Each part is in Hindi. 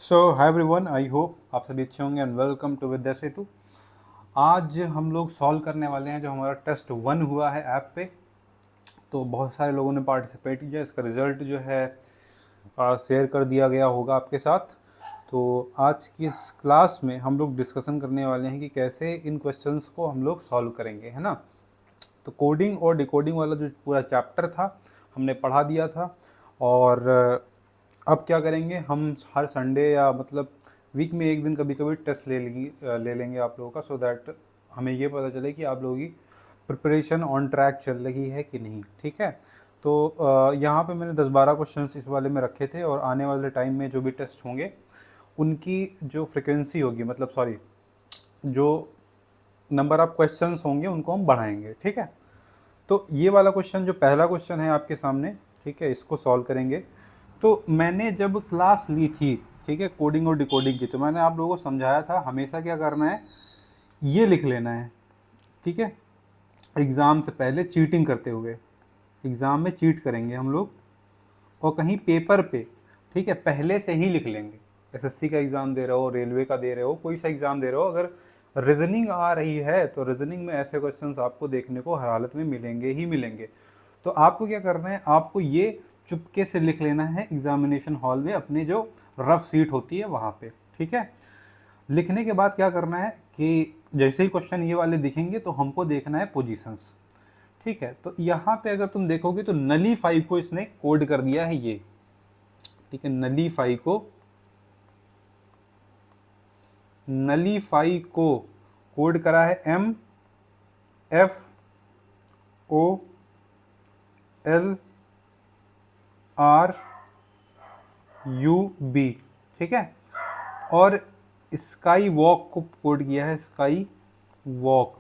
So hi everyone, I hope आप सभी अच्छे होंगे एंड वेलकम टू विद्या सेतु। आज हम लोग सॉल्व करने वाले हैं जो हमारा टेस्ट 1 हुआ है ऐप पे। तो बहुत सारे लोगों ने पार्टिसिपेट किया, इसका रिज़ल्ट जो है शेयर कर दिया गया होगा आपके साथ। तो आज की इस क्लास में हम लोग डिस्कशन करने वाले हैं कि कैसे इन क्वेश्चंस को हम लोग सॉल्व करेंगे, है ना। तो कोडिंग और डिकोडिंग वाला जो पूरा चैप्टर था हमने पढ़ा दिया था। और अब क्या करेंगे, हम हर संडे या मतलब वीक में एक दिन कभी कभी टेस्ट ले लेंगे आप लोगों का, सो दैट हमें ये पता चले कि आप लोगों की प्रिपरेशन ऑन ट्रैक चल रही है कि नहीं। ठीक है। तो यहाँ पे मैंने 10-12 क्वेश्चंस इस वाले में रखे थे, और आने वाले टाइम में जो भी टेस्ट होंगे उनकी जो फ्रिक्वेंसी होगी, मतलब सॉरी, जो नंबर ऑफ क्वेश्चंस होंगे उनको हम बढ़ाएंगे। ठीक है। तो ये वाला क्वेश्चन, जो पहला क्वेश्चन है आपके सामने, ठीक है, इसको सॉल्व करेंगे। तो मैंने जब क्लास ली थी, ठीक है, कोडिंग और डिकोडिंग की, तो मैंने आप लोगों को समझाया था हमेशा क्या करना है, ये लिख लेना है। ठीक है। एग्ज़ाम से पहले चीटिंग करते हुए, एग्ज़ाम में चीट करेंगे हम लोग और कहीं पेपर पे, ठीक है, पहले से ही लिख लेंगे। एसएससी का एग्ज़ाम दे रहे हो, रेलवे का दे रहे हो, कोई सा एग्ज़ाम दे रहे हो, अगर रीजनिंग आ रही है तो रीजनिंग में ऐसे क्वेश्चंस आपको देखने को हर हालत में मिलेंगे ही मिलेंगे। तो आपको क्या करना है, आपको ये चुपके से लिख लेना है एग्जामिनेशन हॉल में, अपने जो रफ सीट होती है वहाँ पे। ठीक है। लिखने के बाद क्या करना है कि जैसे ही क्वेश्चन ये वाले दिखेंगे तो हमको देखना है पोजीशंस। ठीक है। तो यहाँ पे अगर तुम देखोगे तो नलीफाई को इसने कोड कर दिया है ये। ठीक है। नलीफाई को कोड करा है MFOLRUB। ठीक है। और स्काई वॉक को कोड किया है वॉक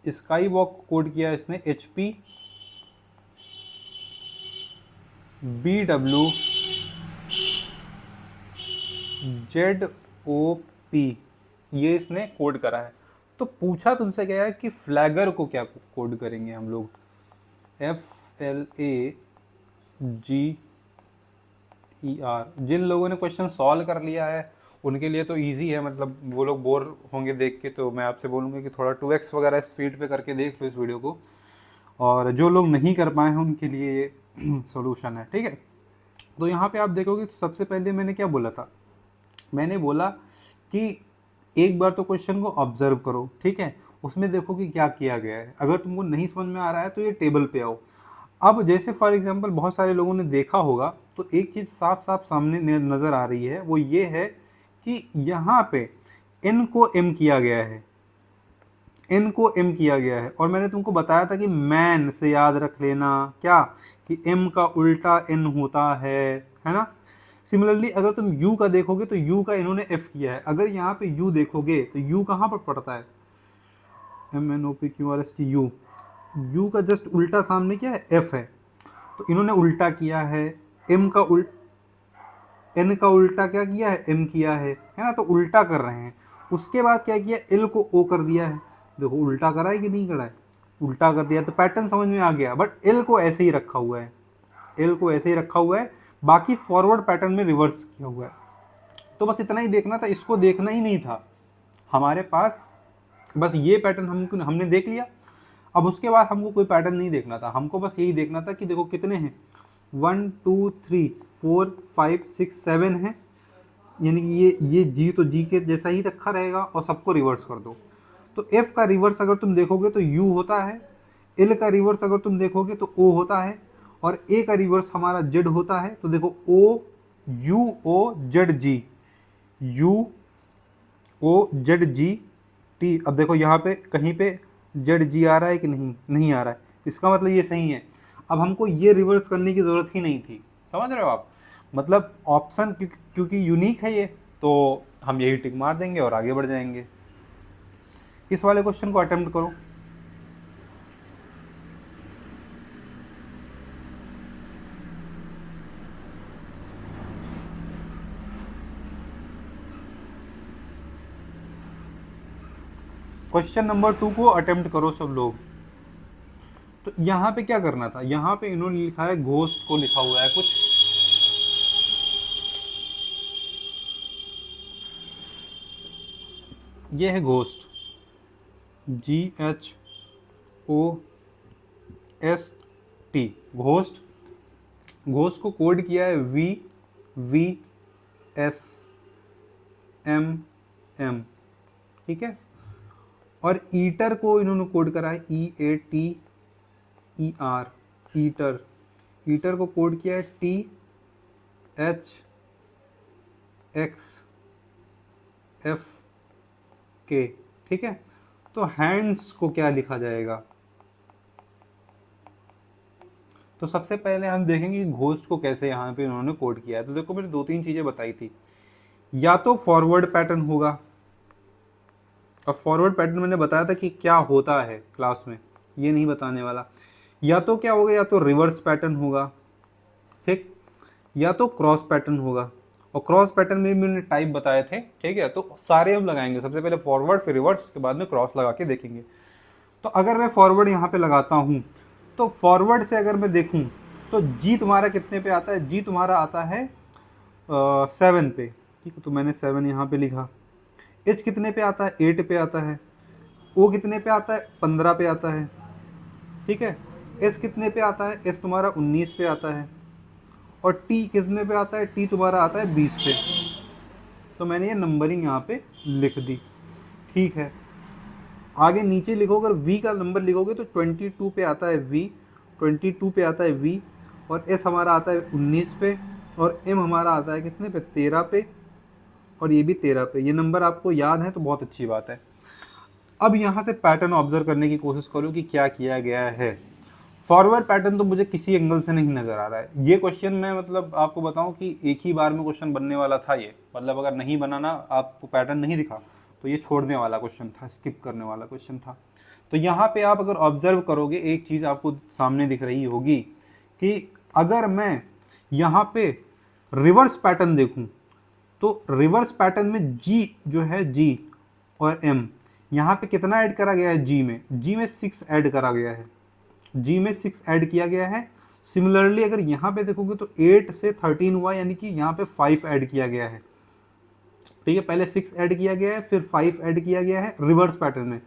स्काई वॉक को कोड किया है इसने HPBWZOP, ये इसने कोड करा है। तो पूछा तुमसे क्या है कि फ्लैगर को क्या कोड करेंगे हम लोग, FLAGER। जिन लोगों ने क्वेश्चन सॉल्व कर लिया है उनके लिए तो इजी है, मतलब वो लोग बोर होंगे देख के, तो मैं आपसे बोलूँगा कि थोड़ा 2x वगैरह स्पीड पे करके देख लो इस वीडियो को। और जो लोग नहीं कर पाए हैं उनके लिए ये सोल्यूशन है। ठीक है। तो यहाँ पे आप देखोगे तो सबसे पहले मैंने क्या बोला था, मैंने बोला कि एक बार तो क्वेश्चन को ऑब्जर्व करो। ठीक है। उसमें देखो कि क्या किया गया है। अगर तुमको नहीं समझ में आ रहा है तो ये टेबल पे आओ। अब जैसे फॉर एग्जांपल बहुत सारे लोगों ने देखा होगा, तो एक चीज़ साफ साफ सामने नज़र आ रही है, वो ये है कि यहाँ पे n को m किया गया है, n को m किया गया है। और मैंने तुमको बताया था कि मैन से याद रख लेना क्या, कि m का उल्टा n होता है ना। सिमिलरली अगर तुम u का देखोगे तो u का इन्होंने f किया है। अगर यहाँ पे u देखोगे तो u कहाँ पर पड़ता है, MNOPQRST u का जस्ट उल्टा सामने क्या है, f है। तो इन्होंने उल्टा किया है, m का n का उल्टा क्या किया है, m किया है ना। तो उल्टा कर रहे हैं। उसके बाद क्या किया, l को o कर दिया है। देखो उल्टा करा है कि नहीं करा है, उल्टा कर दिया। तो पैटर्न समझ में आ गया, बट l को ऐसे ही रखा हुआ है, l को ऐसे ही रखा हुआ है, बाकी फॉरवर्ड पैटर्न में रिवर्स किया हुआ है। तो बस इतना ही देखना था, इसको देखना ही नहीं था हमारे पास, बस ये पैटर्न हमने देख लिया। अब उसके बाद हमको कोई पैटर्न नहीं देखना था, हमको बस यही देखना था कि देखो कितने हैं, 1 2 3 4 5 6 7 है, यानी कि ये जी तो जी के जैसा ही रखा रहेगा, और सबको रिवर्स कर दो। तो एफ का रिवर्स अगर तुम देखोगे तो यू होता है, एल का रिवर्स अगर तुम देखोगे तो ओ होता है, और ए का रिवर्स हमारा जेड होता है। तो देखो O U O Z G, U O Z G T. अब देखो यहाँ पे कहीं पे जेड जी आ रहा है कि नहीं आ रहा है, इसका मतलब ये सही है। अब हमको ये रिवर्स करने की ज़रूरत ही नहीं थी, समझ रहे हो आप। मतलब ऑप्शन क्योंकि यूनिक है ये, तो हम यही टिक मार देंगे और आगे बढ़ जाएंगे। इस वाले क्वेश्चन को अटेम्प्ट करो। क्वेश्चन नंबर 2 को अटेम्प्ट करो सब लोग। तो यहाँ पे क्या करना था, यहाँ पे इन्होंने लिखा है घोस्ट को लिखा हुआ है कुछ, ये है घोस्ट, GHOST, घोस्ट। घोस्ट को कोड किया है VSMM, ठीक है। और ईटर को इन्होंने कोड करा है EATER, ईटर। ईटर को कोड किया है THXFK, ठीक है। तो हैंड्स को क्या लिखा जाएगा? तो सबसे पहले हम देखेंगे कि घोस्ट को कैसे यहाँ पे इन्होंने कोड किया है। तो देखो मैंने 2-3 चीज़ें बताई थी, या तो फॉरवर्ड पैटर्न होगा, और फॉरवर्ड पैटर्न मैंने बताया था कि क्या होता है क्लास में, ये नहीं बताने वाला। या तो क्या होगा, या तो रिवर्स पैटर्न होगा, ठीक, या तो क्रॉस पैटर्न होगा। और क्रॉस पैटर्न में भी मैंने टाइप बताए थे, ठीक है। तो सारे हम लगाएंगे, सबसे पहले फॉरवर्ड, फिर रिवर्स, उसके बाद में क्रॉस लगा के देखेंगे। तो अगर मैं फॉरवर्ड यहाँ पे लगाता हूँ, तो फॉरवर्ड से अगर मैं देखूँ तो जी तुम्हारा कितने पे आता है? जी तुम्हारा आता है 7 पे, ठीक है। तो मैंने 7 यहाँ पे लिखा। एच कितने पे आता है? 8 पे आता है। ओ कितने पे आता है? 15 पे आता है, ठीक है। एस कितने पे आता है? एस तुम्हारा 19 पे आता है। और टी कितने पे आता है? टी तुम्हारा आता है 20 पे। तो मैंने ये नंबरिंग यहाँ पे लिख दी, ठीक है। आगे नीचे लिखोगे, अगर वी का नंबर लिखोगे तो 22 पे आता है वी, 22 पे आता है वी। और एस हमारा आता है 19 पे, और एम हमारा आता है कितने पे? 13 पे, और ये भी 13 पे। ये नंबर आपको याद है तो बहुत अच्छी बात है। अब यहाँ से पैटर्न ऑब्जर्व करने की कोशिश करो कि क्या किया गया है। फॉरवर्ड पैटर्न तो मुझे किसी एंगल से नहीं नज़र आ रहा है। ये क्वेश्चन मैं मतलब आपको बताऊं कि एक ही बार में क्वेश्चन बनने वाला था ये, मतलब अगर नहीं बनाना, आपको पैटर्न नहीं दिखा तो ये छोड़ने वाला क्वेश्चन था, स्किप करने वाला क्वेश्चन था। तो यहाँ पे आप अगर ऑब्जर्व करोगे, एक चीज़ आपको सामने दिख रही होगी कि अगर मैं यहाँ पे रिवर्स पैटर्न देखूँ, तो रिवर्स पैटर्न में जी जो है, जी और एम, यहाँ पे कितना ऐड करा गया है? जी में 6 ऐड करा गया है, जी में 6 ऐड किया गया है। सिमिलरली अगर यहाँ पे देखोगे तो 8 से 13 हुआ, यानी कि यहाँ पे 5 ऐड किया गया है, ठीक है। पहले 6 ऐड किया गया है, फिर 5 ऐड किया गया है रिवर्स पैटर्न में,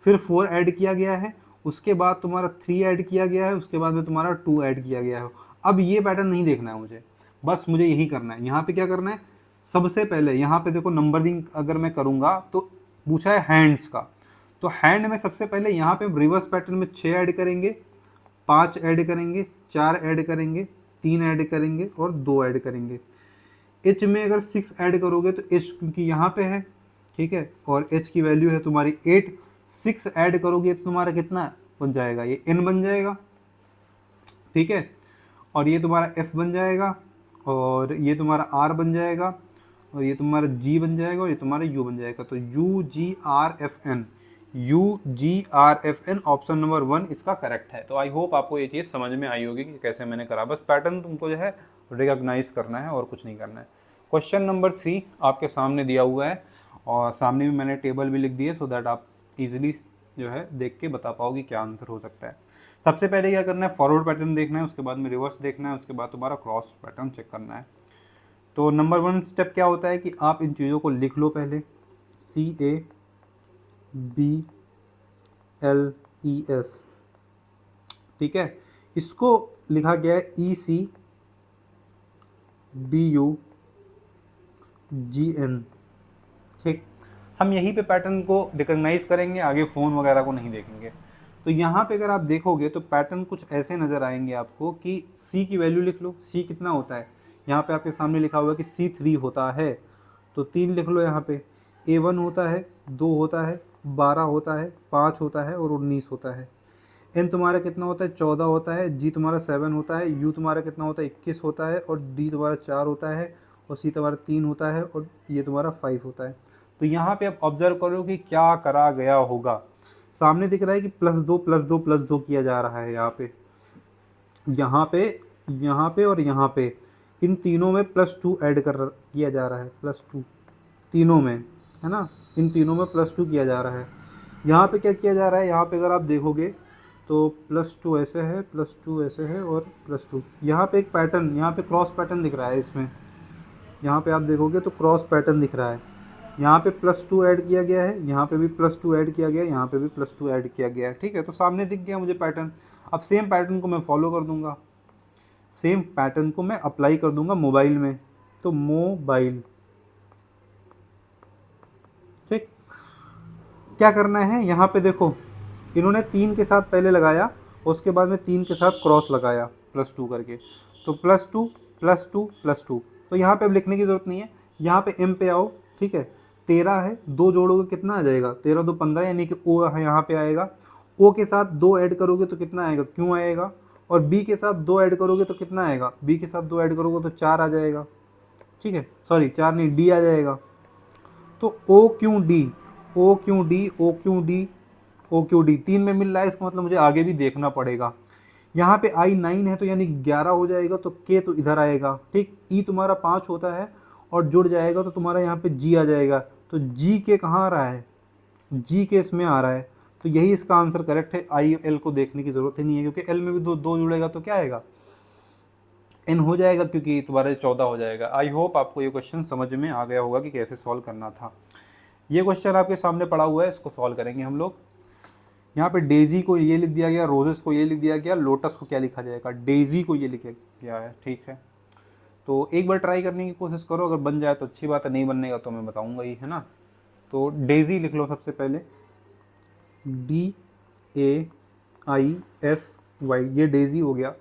फिर 4 ऐड किया गया है, उसके बाद तुम्हारा 3 ऐड किया गया है, उसके बाद में तुम्हारा 2 ऐड किया गया है। अब ये पैटर्न नहीं देखना है मुझे, बस मुझे यही करना है। यहाँ पे क्या करना है? सबसे पहले यहाँ पे देखो नंबरिंग अगर मैं करूँगा तो पूछा है हैंड्स का, तो हैंड में सबसे पहले यहाँ पे रिवर्स पैटर्न में 6 ऐड करेंगे, 5 ऐड करेंगे, 4 ऐड करेंगे, 3 ऐड करेंगे और 2 ऐड करेंगे। एच में अगर 6 ऐड करोगे तो एच क्योंकि यहाँ पे है, ठीक है, और एच की वैल्यू है तुम्हारी 8, 6 ऐड करोगे तो तुम्हारा कितना बन जाएगा? ये एन बन जाएगा, ठीक है। और ये तुम्हारा एफ बन जाएगा, और ये तुम्हारा आर बन जाएगा, और ये तुम्हारा जी बन जाएगा, और ये तुम्हारा यू बन जाएगा। तो UGRFN, UGRFN ऑप्शन नंबर 1 इसका करेक्ट है। तो आई होप आपको ये चीज़ समझ में आई होगी कि कैसे मैंने करा। बस पैटर्न तुमको जो है रिकॉग्नाइज करना है और कुछ नहीं करना है। क्वेश्चन नंबर 3 आपके सामने दिया हुआ है, और सामने भी मैंने टेबल भी लिख दी है, सो दैट आप इजीली जो है देख के बता पाओगे क्या आंसर हो सकता है। सबसे पहले क्या करना है? फॉरवर्ड पैटर्न देखना है, उसके बाद में रिवर्स देखना है, उसके बाद तुम्हारा क्रॉस पैटर्न चेक करना है। तो नंबर 1 स्टेप क्या होता है कि आप इन चीज़ों को लिख लो पहले, CABLES, ठीक है। इसको लिखा गया है ECBUGN, ठीक। हम यहीं पे पैटर्न को रिकॉग्नाइज करेंगे, आगे फ़ोन वगैरह को नहीं देखेंगे। तो यहाँ पे अगर आप देखोगे तो पैटर्न कुछ ऐसे नज़र आएंगे आपको कि C की वैल्यू लिख लो। C कितना होता है? यहाँ पे आपके सामने लिखा हुआ है कि C3 होता है, तो 3 लिख लो यहाँ पे। A1 होता है, 2 होता है, 12 होता है, 5 होता है और 19 होता है। N तुम्हारा कितना होता है? 14 होता है। G तुम्हारा 7 होता है। U तुम्हारा कितना होता है? 21 होता है। और D तुम्हारा 4 होता है, और C तुम्हारा 3 होता है, और ये तुम्हारा 5 होता है। तो यहाँ पे आप ऑब्जर्व करो कि क्या करा गया होगा। सामने दिख रहा है कि +2 +2 +2 किया जा रहा है यहाँ पे, यहाँ पे, यहाँ पे और यहाँ पे, इन तीनों में +2 ऐड किया जा रहा है, +2 तीनों में, है ना। इन तीनों में +2 किया जा रहा है। यहाँ पे क्या किया जा रहा है? यहाँ पे अगर आप देखोगे तो +2 ऐसे है, +2 ऐसे है, और +2 यहाँ पे एक पैटर्न, यहाँ पे क्रॉस पैटर्न दिख रहा है इसमें। यहाँ पे आप देखोगे तो क्रॉस पैटर्न दिख रहा है। यहाँ पे +2 ऐड किया गया है, यहाँ पे भी +2 ऐड किया गया है, यहाँ पे भी +2 ऐड किया गया है। ठीक है, तो सामने दिख गया मुझे पैटर्न। अब सेम पैटर्न को मैं फॉलो कर दूंगा, सेम पैटर्न को मैं अप्लाई कर दूंगा मोबाइल में। तो मोबाइल, ठीक, क्या करना है यहाँ पे देखो, इन्होंने 3 के साथ पहले लगाया, उसके बाद में 3 के साथ क्रॉस लगाया +2 करके, तो +2 +2 +2। तो यहाँ पे अब लिखने की ज़रूरत नहीं है, यहाँ पे m पे आओ। ठीक है, 13 है, 2 जोड़ोगे कितना आ जाएगा, 13 2 15, यानी कि ओ यहाँ पे आएगा। ओ के साथ 2 ऐड करोगे तो कितना आएगा, क्यों आएगा। और बी के साथ 2 ऐड करोगे तो कितना आएगा, बी के साथ 2 ऐड करोगे तो 4 आ जाएगा। ठीक है, सॉरी 4 नहीं, डी आ जाएगा। तो ओ क्यों डी, ओ क्यों डी, ओ क्यों डी, ओ क्यू डी 3 में मिल रहा है, इसका मतलब मुझे आगे भी देखना पड़ेगा। यहाँ पे आई 9 है तो यानी 11 हो जाएगा, तो के तो इधर आएगा। ठीक, ई तुम्हारा 5 होता है और जुड़ जाएगा तो तुम्हारा यहाँ पे जी आ जाएगा। तो जी के कहाँ आ रहा है, जी के इसमें आ रहा है, तो यही इसका आंसर करेक्ट है। आई एल को देखने की ज़रूरत ही नहीं है, क्योंकि एल में भी दो जुड़ेगा तो क्या आएगा, एन हो जाएगा, क्योंकि तुम्हारा 14 हो जाएगा। आई होप आपको ये क्वेश्चन समझ में आ गया होगा कि कैसे सॉल्व करना था। ये क्वेश्चन आपके सामने पड़ा हुआ है, इसको सॉल्व करेंगे हम लोग। यहाँ पे डेजी को ये लिख दिया गया, रोजेस को ये लिख दिया गया, लोटस को क्या लिखा जाएगा, डेजी को ये लिखा गया है। ठीक है, तो एक बार ट्राई करने की कोशिश करो, अगर बन जाए तो अच्छी बात है, नहीं बनने का तो मैं बताऊंगा ही, है ना। तो डेजी लिख लो सबसे पहले, DAISY, ये डेजी हो गया।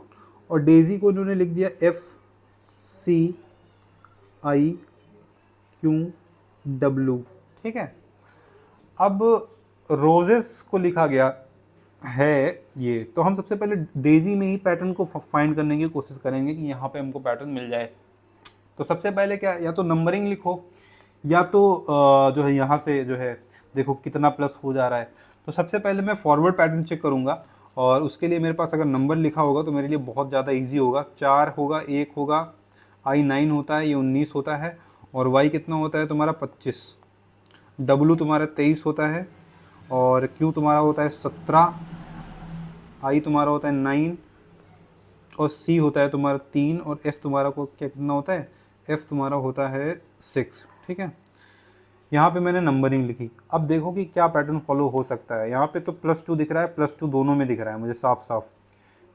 और डेजी को इन्होंने लिख दिया FCIQW। ठीक है, अब रोजेस को लिखा गया है ये, तो हम सबसे पहले डेजी में ही पैटर्न को फाइंड करने की कोशिश करेंगे कि यहाँ पे हमको पैटर्न मिल जाए। तो सबसे पहले क्या, या तो नंबरिंग लिखो, या तो जो है यहाँ से जो है देखो कितना प्लस हो जा रहा है। तो सबसे पहले मैं फॉरवर्ड पैटर्न चेक करूँगा, और उसके लिए मेरे पास अगर नंबर लिखा होगा तो मेरे लिए बहुत ज़्यादा ईजी होगा। 4 होगा, 1 होगा, I 9 होता है, ये 19 होता है, और Y कितना होता है तुम्हारा 25, W तुम्हारा 23 होता है, और Q तुम्हारा होता है 17, I तुम्हारा होता है 9, और C होता है तुम्हारा 3, और F तुम्हारा को क्या कितना होता है, F तुम्हारा होता है 6। ठीक है, यहाँ पे मैंने नंबरिंग लिखी। अब देखो कि क्या पैटर्न फॉलो हो सकता है। यहाँ पे तो +2 दिख रहा है, +2 दोनों में दिख रहा है मुझे साफ साफ।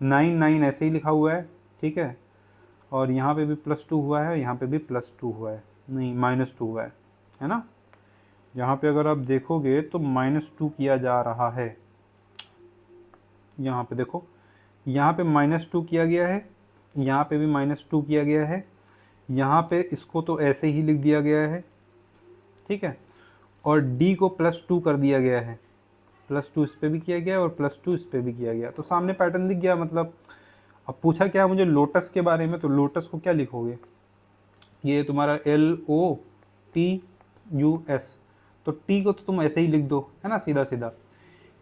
9 9 ऐसे ही लिखा हुआ है। ठीक है, और यहाँ पे भी +2 हुआ है, यहाँ पे भी +2 हुआ है, नहीं -2 हुआ है ना। यहाँ पे अगर आप देखोगे तो -2 किया जा रहा है। यहाँ पे देखो, यहाँ पे -2 किया गया है, यहाँ पे भी -2 किया गया है, यहाँ पे इसको तो ऐसे ही लिख दिया गया है। ठीक है, और D को +2 कर दिया गया है, +2 इस पर भी किया गया और +2 इस पर भी किया गया। तो सामने पैटर्न दिख गया मतलब। अब पूछा क्या मुझे लोटस के बारे में, तो लोटस को क्या लिखोगे, ये तुम्हारा LOTUS, तो T को तो तुम ऐसे ही लिख दो, है ना, सीधा सीधा।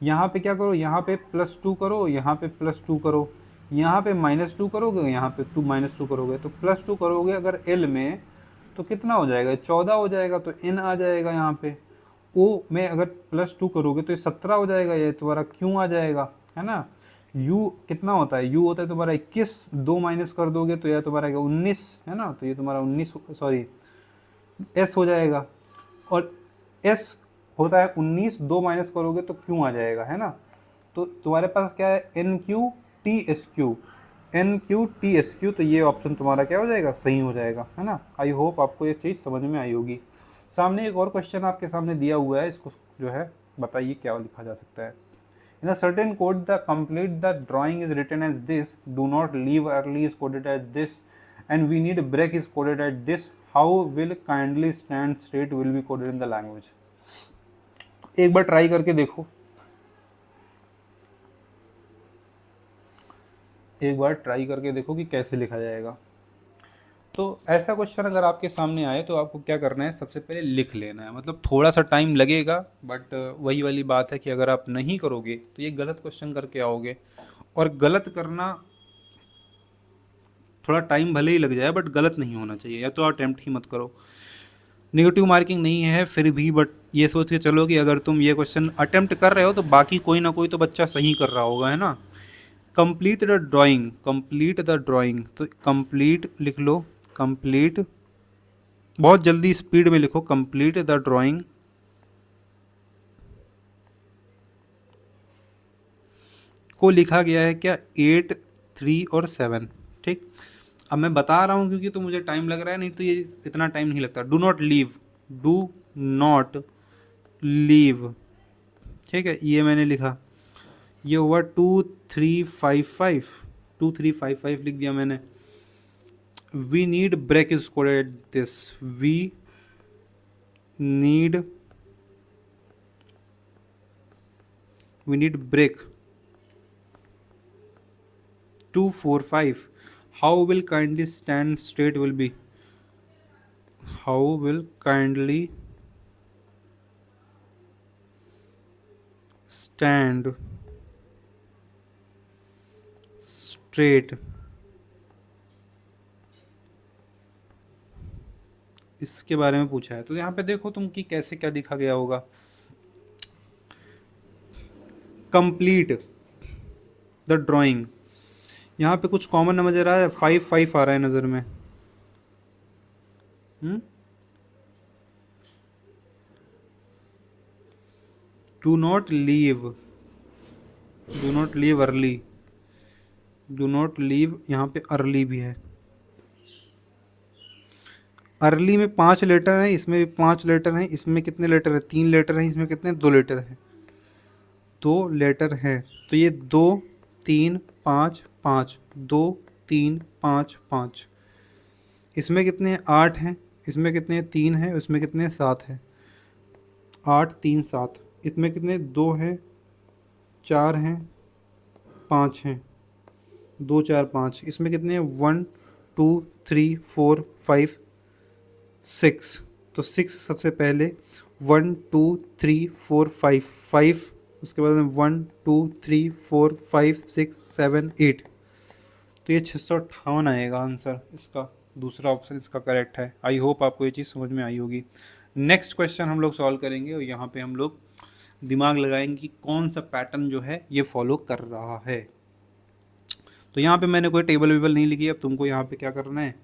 यहाँ पे क्या करो, यहाँ पे +2 करो, यहाँ पे +2 करो, यहाँ पे -2 करोगे, यहाँ पे -2 करोगे, तो +2 करोगे अगर L में तो कितना हो जाएगा, 14 हो जाएगा, तो N आ जाएगा। यहाँ पे O में अगर +2 करोगे तो ये 17 हो जाएगा, ये तुम्हारा Q आ जाएगा, है ना। U कितना होता है, U होता है तुम्हारा 21, 2 माइनस कर दोगे तो यह तुम्हारा 19, है ना, तो ये तुम्हारा 19 सॉरी S हो जाएगा। और S होता है 19, 2 माइनस करोगे तो Q आ जाएगा, है ना। तो तुम्हारे पास क्या है, NQTSQ, NQTSQ, तो ये ऑप्शन तुम्हारा क्या हो जाएगा, सही हो जाएगा, है ना। आई होप आपको ये चीज़ समझ में आई होगी। सामने एक और क्वेश्चन आपके सामने दिया हुआ है, इसको जो है बताइए क्या लिखा जा सकता है। In a certain code the complete the drawing is written as this, do not leave early is coded as this, and we need break is coded at this, how will kindly stand straight will be coded in the language. एक बार ट्राई करके देखो, एक बार ट्राई करके देखो कि कैसे लिखा जाएगा। तो ऐसा क्वेश्चन अगर आपके सामने आए तो आपको क्या करना है, सबसे पहले लिख लेना है। मतलब थोड़ा सा टाइम लगेगा, बट वही वाली बात है कि अगर आप नहीं करोगे तो ये गलत क्वेश्चन करके आओगे। और गलत करना, थोड़ा टाइम भले ही लग जाए बट गलत नहीं होना चाहिए, या तो अटेम्प्ट ही मत करो। नेगेटिव मार्किंग नहीं है फिर भी, बट ये सोच के चलो कि अगर तुम ये क्वेश्चन अटेम्प्ट कर रहे हो तो बाकी कोई ना कोई तो बच्चा सही कर रहा होगा, है ना। Complete the drawing, complete the drawing, तो कंप्लीट लिख लो, कंप्लीट बहुत जल्दी स्पीड में लिखो, कंप्लीट द ड्राइंग को लिखा गया है क्या 8, 3 और 7। ठीक, अब मैं बता रहा हूँ क्योंकि तो मुझे टाइम लग रहा है, नहीं तो ये इतना टाइम नहीं लगता। Do not leave, do not leave, ठीक है, ये मैंने लिखा। ये हुआ 2355, 2355 लिख दिया मैंने। We need break is coded this, we need, we need break 245। How will kindly stand straight will be, how will kindly stand straight, इसके बारे में पूछा है। तो यहाँ पे देखो तुम कि कैसे क्या लिखा गया होगा। कंप्लीट द ड्राइंग, यहाँ पे कुछ कॉमन नजर आ रहा है, 5 5 आ रहा है नज़र में। Do not leave, do not leave early, do not leave, यहाँ पे अर्ली भी है। अर्ली में 5 लेटर हैं, इसमें भी 5 लेटर हैं। इसमें कितने लेटर हैं? 3 लेटर हैं। इसमें कितने? 2 लेटर हैं, 2 लेटर हैं। तो ये 2 3 5 5, 2 3 5 5। इसमें कितने? 8 हैं। इसमें कितने? 3 हैं। इसमें कितने? 7 हैं। 8 3 7। इसमें कितने? 2 हैं, 4 हैं, 5 हैं, 2 4 5। इसमें कितने? 1 2 3 4 5 6। तो 6 सबसे पहले, 1 2 3 4 5 5, उसके बाद में 1 2 3 4 5 6 7 8। तो ये 658 आएगा आंसर इसका। दूसरा ऑप्शन इसका करेक्ट है। आई होप आपको ये चीज़ समझ में आई होगी। नेक्स्ट क्वेश्चन हम लोग सॉल्व करेंगे और यहाँ पे हम लोग दिमाग लगाएंगे कि कौन सा पैटर्न जो है ये फॉलो कर रहा है। तो यहाँ पे मैंने कोई टेबल वेबल नहीं लिखी। अब तुमको यहाँ पे क्या करना है,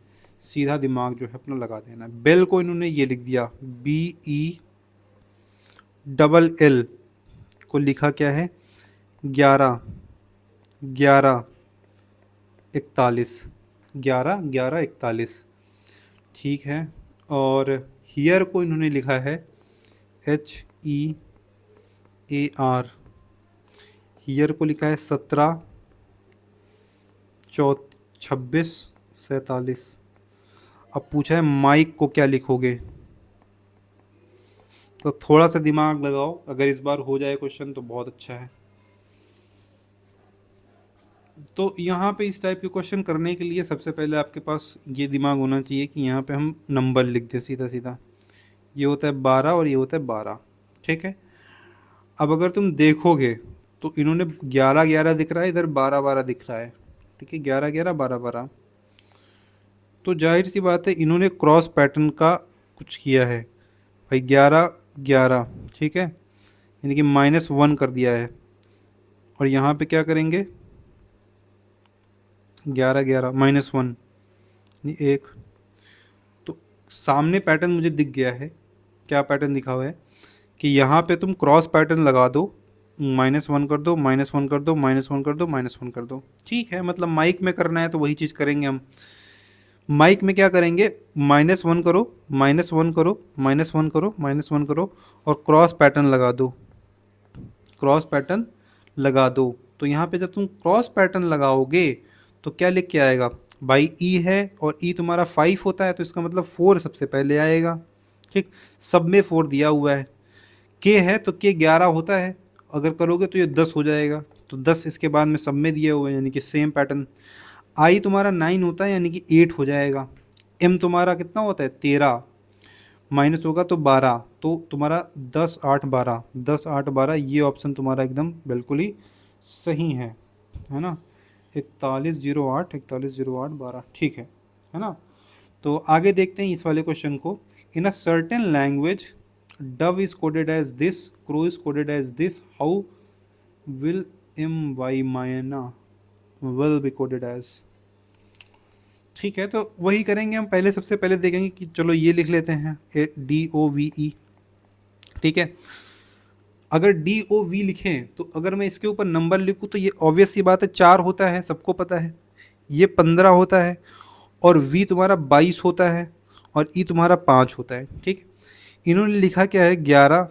सीधा दिमाग जो है अपना लगा देना है। बेल को इन्होंने ये लिख दिया, BELL को लिखा क्या है 11 11 41, 11 11 41, ठीक है। और हियर को इन्होंने लिखा है HEAR, हियर को लिखा है 17 26 47। अब पूछा है माइक को क्या लिखोगे, तो थोड़ा सा दिमाग लगाओ। अगर इस बार हो जाए क्वेश्चन तो बहुत अच्छा है। तो यहाँ पे इस टाइप के क्वेश्चन करने के लिए सबसे पहले आपके पास ये दिमाग होना चाहिए कि यहाँ पे हम नंबर लिख दें सीधा सीधा। ये होता है 12 और ये होता है 12, ठीक है। अब अगर तुम देखोगे तो इन्होंने 11 11 दिख रहा है, इधर 12 12 दिख रहा है, ठीक है, 11 11 12 12। तो जाहिर सी बात है इन्होंने क्रॉस पैटर्न का कुछ किया है भाई। 11 11, ठीक है, यानी कि -1 कर दिया है। और यहाँ पे क्या करेंगे, 11 11 -1 यानी 1। तो सामने पैटर्न मुझे दिख गया है। क्या पैटर्न दिखा हुआ है कि यहाँ पे तुम क्रॉस पैटर्न लगा दो, -1 कर दो, -1 कर दो, -1 कर दो, -1 कर दो, ठीक है। मतलब माइक में करना है तो वही चीज़ करेंगे हम। माइक में क्या करेंगे, -1 करो, -1 करो, -1 करो, -1 करो और क्रॉस पैटर्न लगा दो, क्रॉस पैटर्न लगा दो। तो यहाँ पे जब तुम क्रॉस पैटर्न लगाओगे तो क्या लिख के आएगा भाई, ई है और ई तुम्हारा 5 होता है तो इसका मतलब 4 सबसे पहले आएगा, ठीक। सब में 4 दिया हुआ है। के है तो के 11 होता है, अगर करोगे तो ये 10 हो जाएगा। तो 10 इसके बाद में सब में दिए हुए हैं, यानी कि सेम पैटर्न। आई तुम्हारा 9 होता है, यानी कि 8 हो जाएगा। एम तुम्हारा कितना होता है 13, माइनस होगा तो 12, तो तुम्हारा 10 8 12, 10 8 12। ये ऑप्शन तुम्हारा एकदम बिल्कुल ही सही है ना। 4108 4108 12, ठीक है ना। तो आगे देखते हैं इस वाले क्वेश्चन को। In a certain language dove is coded as this, crow is coded as this, how will M Y myna will be coded as. ठीक है, तो वही करेंगे हम। पहले सबसे पहले देखेंगे कि चलो ये लिख लेते हैं DOVE। ठीक है, अगर DOV लिखें तो अगर मैं इसके ऊपर नंबर लिखूं तो ये ऑब्वियस सी बात है 4 होता है, सबको पता है। ये 15 होता है और V तुम्हारा 22 होता है और E तुम्हारा 5 होता है। ठीक, इन्होंने लिखा क्या है, 11,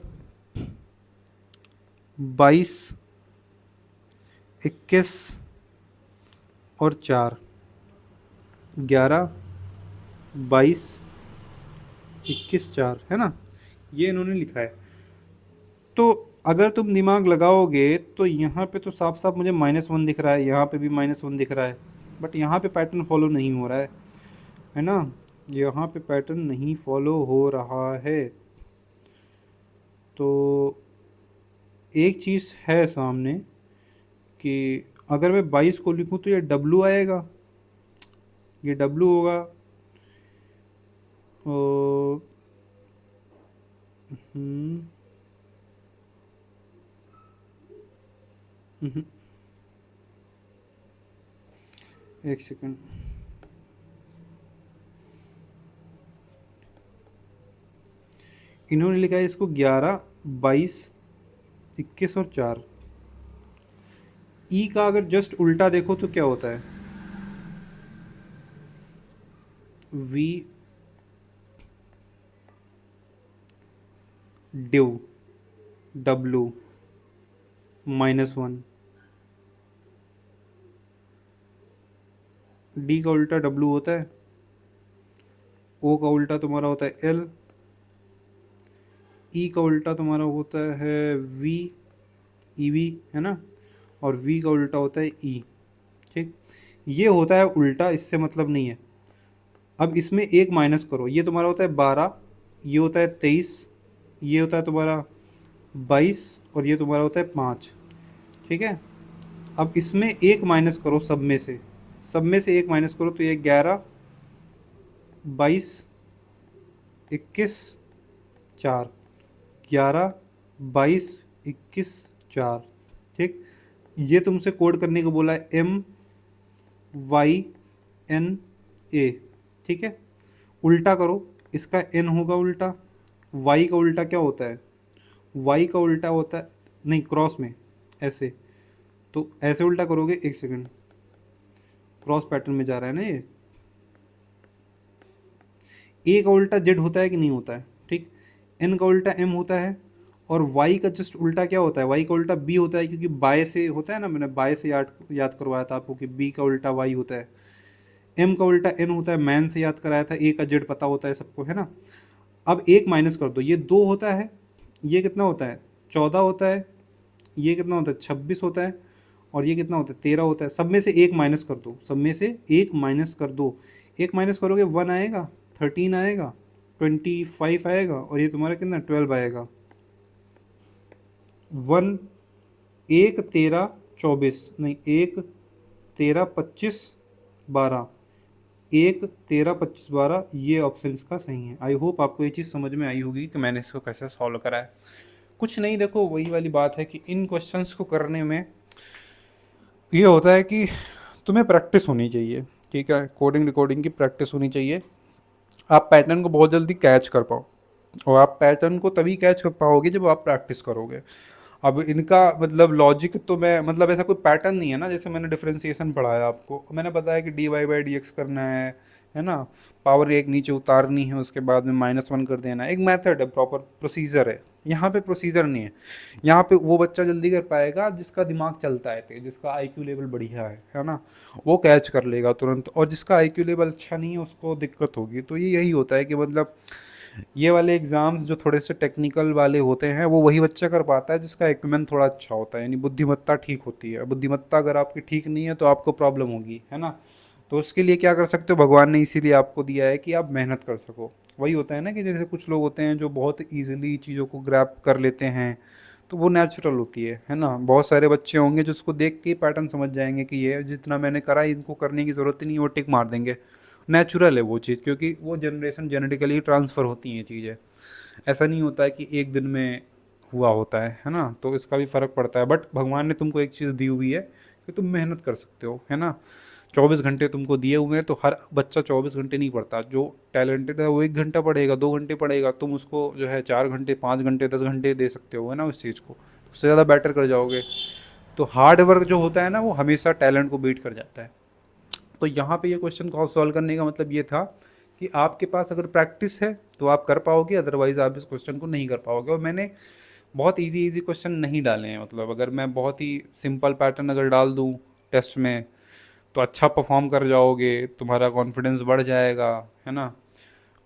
22, 21 और 4। 11, 22, 21, 4 है ना, ये इन्होंने लिखा है। तो अगर तुम दिमाग लगाओगे तो यहाँ पे तो साफ साफ मुझे -1 दिख रहा है, यहाँ पे भी -1 दिख रहा है, बट यहाँ पे पैटर्न फॉलो नहीं हो रहा है ना, यहाँ पे पैटर्न नहीं फॉलो हो रहा है। तो एक चीज़ है सामने कि अगर मैं 22 को लिखूँ तो ये W आएगा, ये W होगा। और हम्म, हम्म, एक सेकंड, इन्होंने लिखा है इसको 11, 22, 21 और 4। ई का अगर जस्ट उल्टा देखो तो क्या होता है, V डिव W -1। D का उल्टा W होता है, O का उल्टा तुम्हारा होता है L, E का उल्टा तुम्हारा होता है V, EV है ना, और V का उल्टा होता है E। ठीक, ये होता है उल्टा, इससे मतलब नहीं है। अब इसमें एक माइनस करो, ये तुम्हारा होता है 12, ये होता है 23, ये होता है तुम्हारा 22 और ये तुम्हारा होता है 5। ठीक है, अब इसमें एक माइनस करो, सब में से एक माइनस करो तो ये 11, 22, 21, 4। 11, 22, 21, 4। ठीक, ये तुमसे कोड करने को बोला है MYNA। ठीक है, उल्टा करो, इसका N होगा उल्टा, Y का उल्टा क्या होता है, Y का उल्टा होता है, नहीं क्रॉस में ऐसे, तो ऐसे उल्टा करोगे, एक सेकंड, क्रॉस पैटर्न में जा रहा है ना ये। A का उल्टा Z होता है कि नहीं होता है, ठीक, N का उल्टा M होता है, और Y का जस्ट उल्टा क्या होता है, Y का उल्टा B होता है, क्योंकि बाय से होता है ना, मैंने बाय से याद करवाया था आपको कि B का उल्टा Y होता है। M का उल्टा N होता है, मैन से याद कराया था। A का Z पता होता है सबको, है ना। अब एक माइनस कर दो, ये 2 होता है, ये कितना होता है 14 होता है, ये कितना होता है 26 होता है, और ये कितना होता है 13 होता है। सब में से एक माइनस कर दो, सब में से एक माइनस कर दो, एक माइनस करोगे 1 आएगा, 13 आएगा, 25 आएगा, और ये तुम्हारा कितना 12 आएगा। 1, 1 13 24, नहीं 1 13 25 12, 1 13 25 12, ये ऑप्शन इसका सही है। आई होप आपको ये चीज़ समझ में आई होगी कि मैंने इसको कैसे सॉल्व करा है। कुछ नहीं, देखो वही वाली बात है कि इन क्वेश्चंस को करने में ये होता है कि तुम्हें प्रैक्टिस होनी चाहिए। ठीक है, कोडिंग रिकॉर्डिंग की प्रैक्टिस होनी चाहिए, आप पैटर्न को बहुत जल्दी कैच कर पाओ, और आप पैटर्न को तभी कैच कर पाओगे जब आप प्रैक्टिस करोगे। अब इनका मतलब लॉजिक तो मैं मतलब ऐसा कोई पैटर्न नहीं है ना, जैसे मैंने डिफरेंशिएशन पढ़ाया आपको, मैंने बताया कि dy/dx करना है ना, पावर एक नीचे उतारनी है, उसके बाद में -1 कर देना है, एक मेथड है, प्रॉपर प्रोसीजर है। यहाँ पे प्रोसीजर नहीं है, यहाँ पे वो बच्चा जल्दी कर पाएगा जिसका दिमाग चलता है तेज, जिसका IQ लेवल बढ़िया है ना, वो कैच कर लेगा तुरंत, और जिसका IQ लेवल अच्छा नहीं है उसको दिक्कत होगी। तो ये यही होता है कि मतलब ये वाले एग्ज़ाम्स जो थोड़े से टेक्निकल वाले होते हैं वो वही बच्चा कर पाता है जिसका इक्विपमेंट थोड़ा अच्छा होता है, यानी बुद्धिमत्ता ठीक होती है। बुद्धिमत्ता अगर आपकी ठीक नहीं है तो आपको प्रॉब्लम होगी, है ना। तो उसके लिए क्या कर सकते हो, भगवान ने इसीलिए आपको दिया है कि आप मेहनत कर सको। वही होता है ना कि जैसे कुछ लोग होते हैं जो बहुत ईजिली चीज़ों को ग्रैब कर लेते हैं, तो वो नेचुरल होती है ना। बहुत सारे बच्चे होंगे जो उसको देख के पैटर्न समझ जाएंगे कि ये जितना मैंने करा इनको करने की ज़रूरत ही नहीं, वो टिक मार देंगे। नेचुरल है वो चीज़, क्योंकि वो जनरेशन जेनेटिकली ट्रांसफ़र होती हैं चीज़ें, ऐसा नहीं होता है कि एक दिन में हुआ होता है ना। तो इसका भी फ़र्क पड़ता है, बट भगवान ने तुमको एक चीज़ दी हुई है कि तुम मेहनत कर सकते हो, है ना। 24 घंटे तुमको दिए हुए हैं, तो हर बच्चा 24 घंटे नहीं पढ़ता। जो टैलेंटेड है वो 1 घंटा पढ़ेगा, 2 घंटे पढ़ेगा, तुम उसको जो है 4 घंटे, 5 घंटे, 10 घंटे दे सकते हो, है ना, उस चीज़ को उससे ज़्यादा बेटर कर जाओगे। तो हार्ड वर्क जो होता है ना, वो हमेशा टैलेंट को बीट कर जाता है। तो यहाँ पे ये क्वेश्चन को सॉल्व करने का मतलब ये था कि आपके पास अगर प्रैक्टिस है तो आप कर पाओगे, अदरवाइज़ आप इस क्वेश्चन को नहीं कर पाओगे। और मैंने बहुत इजी क्वेश्चन नहीं डाले हैं, मतलब अगर मैं बहुत ही सिंपल पैटर्न अगर डाल दूँ टेस्ट में तो अच्छा परफॉर्म कर जाओगे, तुम्हारा कॉन्फिडेंस बढ़ जाएगा, है ना,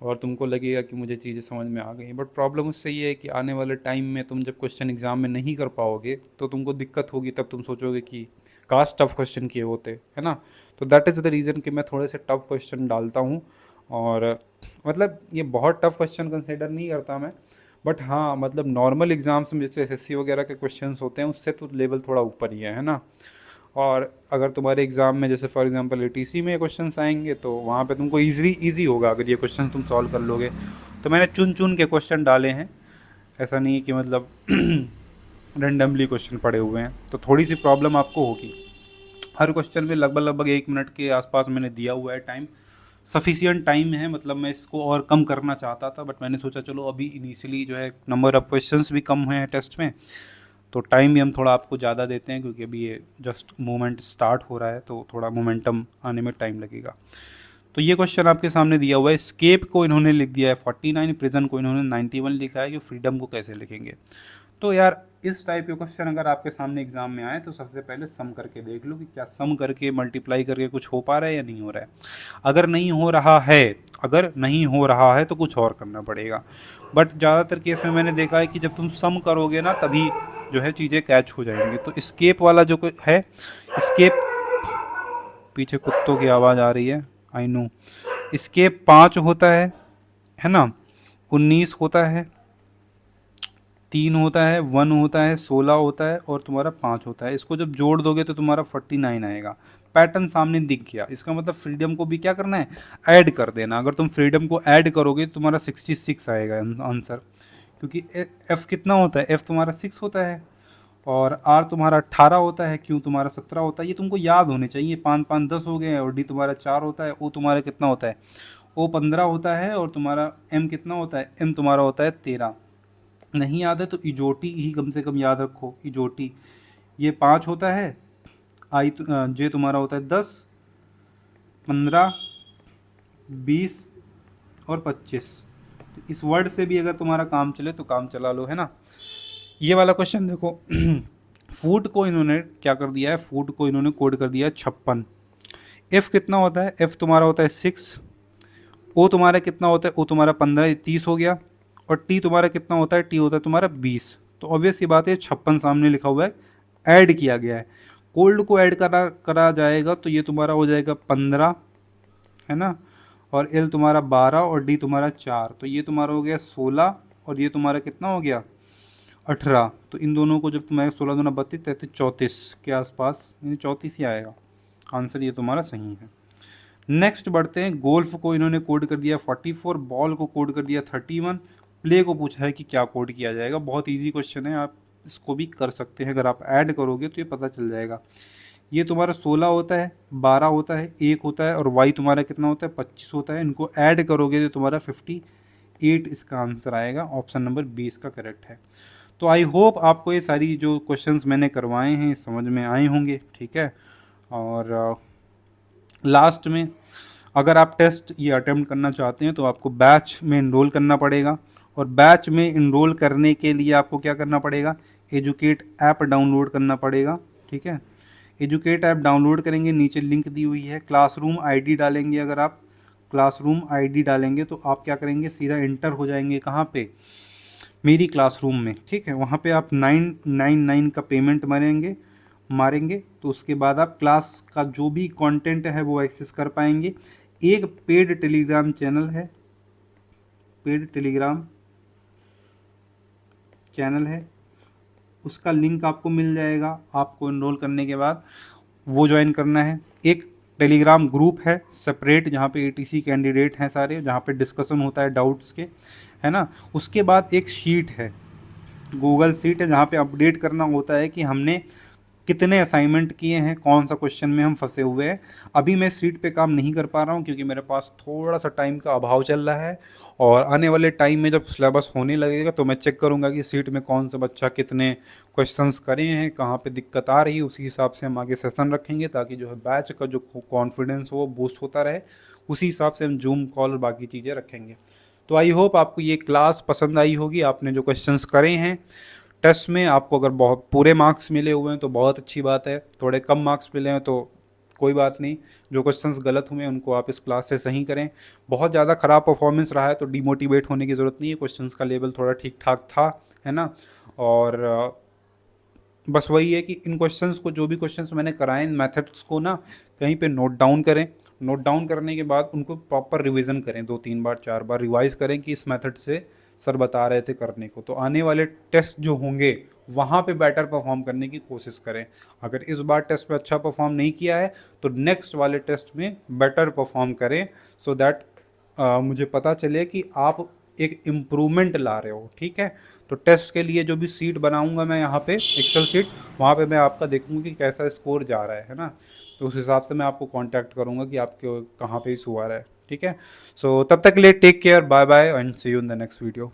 और तुमको लगेगा कि मुझे चीज़ें समझ में आ गई। बट प्रॉब्लम उससे ये है कि आने वाले टाइम में तुम जब क्वेश्चन एग्ज़ाम में नहीं कर पाओगे तो तुमको दिक्कत होगी, तब तुम सोचोगे कि काश टफ क्वेश्चन किए होते, है ना। तो दैट इज़ द रीज़न कि मैं थोड़े से टफ क्वेश्चन डालता हूँ। और मतलब ये बहुत टफ क्वेश्चन कंसिडर नहीं करता मैं, बट हाँ मतलब नॉर्मल एग्ज़ाम्स में जैसे एसएससी वगैरह के क्वेश्चंस होते हैं उससे तो लेवल थोड़ा ऊपर ही है ना। और अगर तुम्हारे एग्ज़ाम में जैसे फॉर एग्जांपल एटीसी में क्वेश्चंस आएंगे तो वहाँ पे तुमको इजी होगा अगर ये क्वेश्चन तुम सॉल्व कर लोगे। तो मैंने चुन चुन के क्वेश्चन डाले हैं, ऐसा नहीं है कि मतलब रेंडमली क्वेश्चन पड़े हुए हैं। तो थोड़ी सी प्रॉब्लम आपको होगी। हर क्वेश्चन में लगभग 1 मिनट के आसपास मैंने दिया हुआ है टाइम, सफिशियंट टाइम है। मतलब मैं इसको और कम करना चाहता था, बट मैंने सोचा चलो अभी इनिशियली जो है नंबर ऑफ़ क्वेश्चंस भी कम हुए हैं टेस्ट में, तो टाइम भी हम थोड़ा आपको ज़्यादा देते हैं क्योंकि अभी ये जस्ट मोमेंट स्टार्ट हो रहा है, तो थोड़ा मोमेंटम आने में टाइम लगेगा। तो ये क्वेश्चन आपके सामने दिया हुआ है। स्केप को इन्होंने लिख दिया है 49, प्रिजन को इन्होंने 91 लिखा है, कि फ्रीडम को कैसे लिखेंगे। तो यार इस टाइप के क्वेश्चन अगर आपके सामने एग्जाम में आए तो सबसे पहले सम करके देख लो कि क्या सम करके मल्टीप्लाई करके कुछ हो पा रहा है या नहीं हो रहा है। अगर नहीं हो रहा है, अगर नहीं हो रहा है तो कुछ और करना पड़ेगा। बट ज़्यादातर केस में मैंने देखा है कि जब तुम सम करोगे ना तभी जो है चीज़ें कैच हो जाएंगी। तो स्केप वाला जो है, स्केप, पीछे कुत्तों की आवाज़ आ रही है, आई नो। स्केप 5 होता है ना, 19 होता है, 3 होता है, 1 होता है, 16 होता है और तुम्हारा 5 होता है। इसको जब जोड़ दोगे तो तुम्हारा 49 आएगा। पैटर्न सामने दिख गया, इसका मतलब फ्रीडम को भी क्या करना है, ऐड कर देना। अगर तुम फ्रीडम को ऐड करोगे तो तुम्हारा 66 आएगा आंसर, क्योंकि एफ कितना होता है, एफ तुम्हारा 6 होता है और आर तुम्हारा 18 होता है, क्यू तुम्हारा 17 होता है। ये तुमको याद होने चाहिए। 5 5 10 हो गए, और डी तुम्हारा 4 होता है, ओ तुम्हारा कितना होता है, ओ 15 होता है, और तुम्हारा एम कितना होता है, एम तुम्हारा होता है 13। नहीं याद है तो इजोटी ही कम से कम याद रखो, इजोटी। ये 5 होता है, आई जे तुम्हारा होता है 10, 15, 20 और 25। तो इस वर्ड से भी अगर तुम्हारा काम चले तो काम चला लो, है ना। ये वाला क्वेश्चन देखो फूड को इन्होंने क्या कर दिया है, फूड को इन्होंने कोड कर दिया है 56। एफ कितना होता है, एफ तुम्हारा होता है 6, ओ तुम्हारा कितना होता है, ओ तुम्हारा 15, 30 हो गया, और टी तुम्हारा कितना होता है, टी होता है तुम्हारा 20। तो ऑब्वियस ये बात है 56 सामने लिखा हुआ है, ऐड किया गया है। कोल्ड को ऐड करा जाएगा तो ये तुम्हारा हो जाएगा 15, है ना, और एल तुम्हारा 12 और डी तुम्हारा 4, तो ये तुम्हारा हो गया 16, और ये तुम्हारा कितना हो गया 18। तो इन दोनों को जब तुम्हारे 16 दूना 32, 33, 34 के आसपास, यानी 34 ही आएगा आंसर, ये तुम्हारा सही है। नेक्स्ट बढ़ते हैं। गोल्फ को इन्होंने कोड कर दिया 44, बॉल को कोड कर दिया 31, प्ले को पूछा है कि क्या कोड किया जाएगा। बहुत इजी क्वेश्चन है, आप इसको भी कर सकते हैं। अगर आप ऐड करोगे तो ये पता चल जाएगा। ये तुम्हारा 16 होता है, 12 होता है, 1 होता है, और वाई तुम्हारा कितना होता है 25 होता है। इनको ऐड करोगे तो तुम्हारा 58 इसका आंसर आएगा। ऑप्शन नंबर 20 का करेक्ट है। तो आई होप आपको ये सारी जो क्वेश्चंस मैंने करवाए हैं समझ में आए होंगे, ठीक है। और लास्ट में अगर आप टेस्ट ये अटेम्प्ट करना चाहते हैं तो आपको बैच में इनरोल करना पड़ेगा, और बैच में इनरोल करने के लिए आपको क्या करना पड़ेगा, एजुकेट ऐप डाउनलोड करना पड़ेगा, ठीक है। एजुकेट ऐप डाउनलोड करेंगे, नीचे लिंक दी हुई है, क्लासरूम आईडी डालेंगे। अगर आप क्लासरूम आईडी डालेंगे तो आप क्या करेंगे, सीधा इंटर हो जाएंगे कहाँ पे, मेरी क्लासरूम में, ठीक है। वहाँ पे आप 999 का पेमेंट मारेंगे तो उसके बाद आप क्लास का जो भी कंटेंट है वो एक्सेस कर पाएंगे। एक पेड टेलीग्राम चैनल है, पेड टेलीग्राम चैनल है, उसका लिंक आपको मिल जाएगा। आपको इनरोल करने के बाद वो ज्वाइन करना है। एक टेलीग्राम ग्रुप है सेपरेट, जहाँ पे एटीसी कैंडिडेट हैं सारे, जहाँ पे डिस्कशन होता है डाउट्स के, है ना। उसके बाद एक शीट है, गूगल शीट है, जहाँ पे अपडेट करना होता है कि हमने कितने असाइनमेंट किए हैं, कौन सा क्वेश्चन में हम फंसे हुए हैं। अभी मैं सीट पे काम नहीं कर पा रहा हूँ क्योंकि मेरे पास थोड़ा सा टाइम का अभाव चल रहा है, और आने वाले टाइम में जब सिलेबस होने लगेगा तो मैं चेक करूँगा कि सीट में कौन सा बच्चा कितने क्वेश्चंस करे हैं, कहाँ पे दिक्कत आ रही है, उसी हिसाब से हम आगे सेशन रखेंगे ताकि जो है बैच का जो कॉन्फिडेंस हो वो बूस्ट होता रहे। उसी हिसाब से हम जूम कॉल और बाकी चीज़ें रखेंगे। तो आई होप आपको ये क्लास पसंद आई होगी। आपने जो क्वेश्चंस करे हैं टेस्ट में, आपको अगर बहुत पूरे मार्क्स मिले हुए हैं तो बहुत अच्छी बात है, थोड़े कम मार्क्स मिले हैं तो कोई बात नहीं। जो क्वेश्चंस गलत हुए हैं उनको आप इस क्लास से सही करें। बहुत ज़्यादा ख़राब परफॉर्मेंस रहा है तो डिमोटिवेट होने की ज़रूरत नहीं है, क्वेश्चंस का लेवल थोड़ा ठीक ठाक था, है ना। और बस वही है कि इन क्वेश्चंस को, जो भी क्वेश्चंस मैंने कराए, इन मेथड्स को ना कहीं पे नोट डाउन करें। नोट डाउन करने के बाद उनको प्रॉपर रिवीजन करें, 2-3 बार 4 बार रिवाइज करें कि इस मेथड से सर बता रहे थे करने को। तो आने वाले टेस्ट जो होंगे वहाँ पे बेटर परफॉर्म करने की कोशिश करें। अगर इस बार टेस्ट में अच्छा परफॉर्म नहीं किया है तो नेक्स्ट वाले टेस्ट में बेटर परफॉर्म करें, सो दैट मुझे पता चले कि आप एक इम्प्रूवमेंट ला रहे हो, ठीक है। तो टेस्ट के लिए जो भी सीट बनाऊंगा मैं यहाँ पे एक्सेल सीट, वहाँ पे मैं आपका देखूंगा कि कैसा स्कोर जा रहा है ना। तो उस हिसाब से मैं आपको कांटेक्ट करूँगा कि आपके कहाँ पे इशू आ रहा है, ठीक है। सो तब तक के लिए take care, bye bye and see you in the next video.